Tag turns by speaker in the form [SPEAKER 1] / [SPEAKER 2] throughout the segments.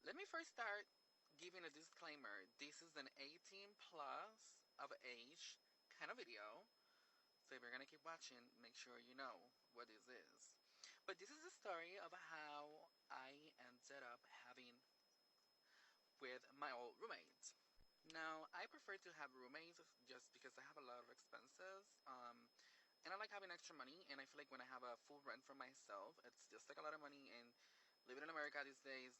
[SPEAKER 1] Let me first start giving a disclaimer. This is an 18 plus of age kind of video. So if you're gonna keep watching, make sure you know what this is. But this is the story of how I ended up having with my old roommates. Now, I prefer to have roommates just because I have a lot of expenses. And I like having extra money, and I feel like when I have a full rent for myself, it's just like a lot of money. And living in America these days,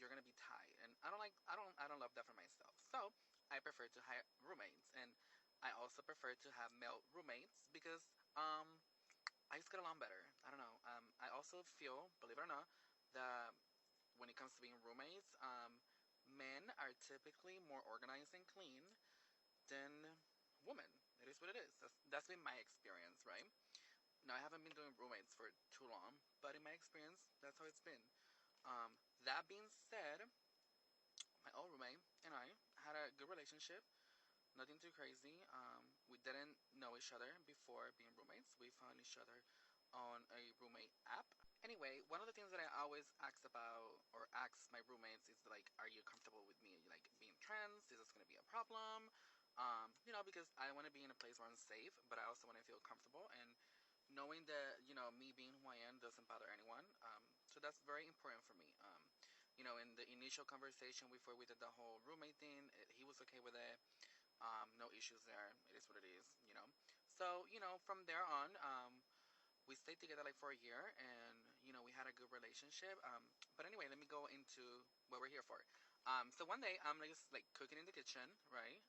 [SPEAKER 1] you're gonna be tight, and I don't love that for myself. So I prefer to hire roommates, and I also prefer to have male roommates because I just get along better. I don't know. I also feel, believe it or not, that when it comes to being roommates, men are typically more organized and clean than women. It is what it is. That's been my experience, right? Now, I haven't been doing roommates for too long, but in my experience, that's how it's been. That being said, my old roommate and I had a good relationship. Nothing too crazy. We didn't know each other before being roommates. We found each other on a roommate app. Anyway, one of the things that I always ask about or ask my roommates is like, are you comfortable with me like being trans? Is this gonna be a problem? Because I want to be in a place where I'm safe, but I also want to feel comfortable and knowing that me being who I am doesn't bother anyone. So that's very important for me. In the initial conversation before we did the whole roommate thing, he was okay with it. No issues there. It is what it is. So from there on, we stayed together like for a year, and we had a good relationship. But anyway, let me go into what we're here for. So one day I'm just like cooking in the kitchen, right?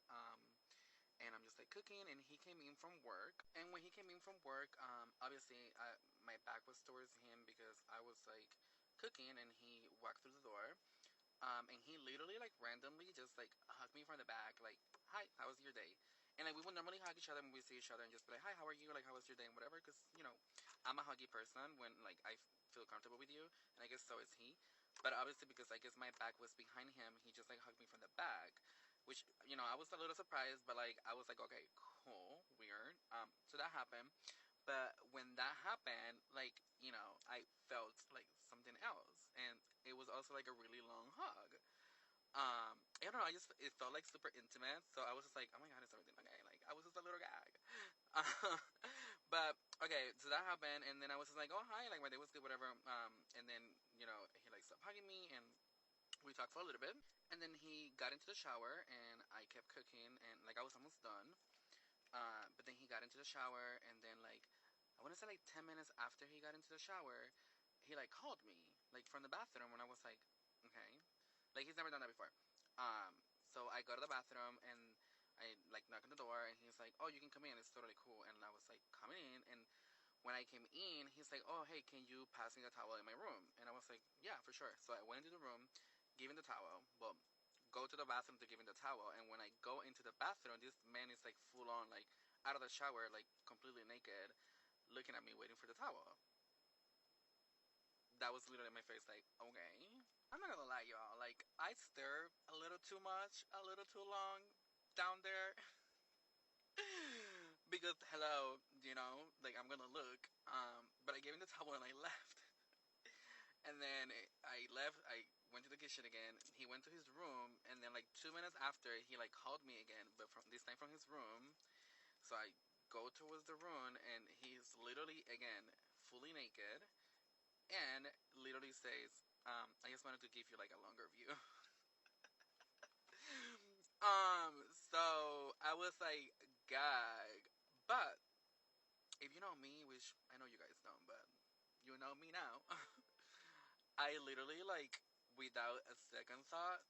[SPEAKER 1] And I'm just like cooking, and he came in from work. And when he came in from work, obviously my back was towards him because I was like cooking, and he walked through the door. And he literally like randomly just like hugged me from the back, like, "Hi, how was your day?" And like we would normally hug each other when we see each other and just be like, "Hi, how are you? Like, how was your day?" and whatever. Because I'm a huggy person when like I feel comfortable with you, and I guess so is he. But obviously, because I guess my back was behind him, he just like hugged me from the back, which I was a little surprised, but like I was like, okay, cool, weird. So that happened. But when that happened, like, I felt like something else. And it was also like a really long hug. I don't know, it felt like super intimate. So I was just like, oh my god, is everything okay? Like, I was just a little gag. But, okay, so that happened. And then I was just like, oh, hi, like, my day was good, whatever. And then, he like stopped hugging me and we talked for a little bit. And then he got into the shower and I kept cooking and like I was almost done. But then he got into the shower, and then like I want to say like 10 minutes after he got into the shower, he like called me like from the bathroom, and I was like, okay, like he's never done that before. So I go to the bathroom and I like knock on the door, and he's like, oh, you can come in, it's totally cool. And I was like coming in, and when I came in, he's like, oh, hey, can you pass me the towel in my room? And I was like, yeah, for sure. So I went into the room, gave him the towel. Well, go to the bathroom to give him the towel. And when I go into the bathroom, this man is like full on, like out of the shower, like completely naked, looking at me, waiting for the towel. That was literally my face, like, okay. I'm not gonna lie, y'all. Like, I stare a little too much, a little too long down there. Because, hello, like, I'm gonna look. But I gave him the towel and I left. And then I left, I went to the kitchen again. He went to his room, and then like 2 minutes after, he like called me again, but from this time from his room. So I go towards the room, and he's literally again fully naked, and literally says, "I just wanted to give you like a longer view." So I was like, gag. But if you know me, which I know you guys don't, but you know me now, I literally like without a second thought,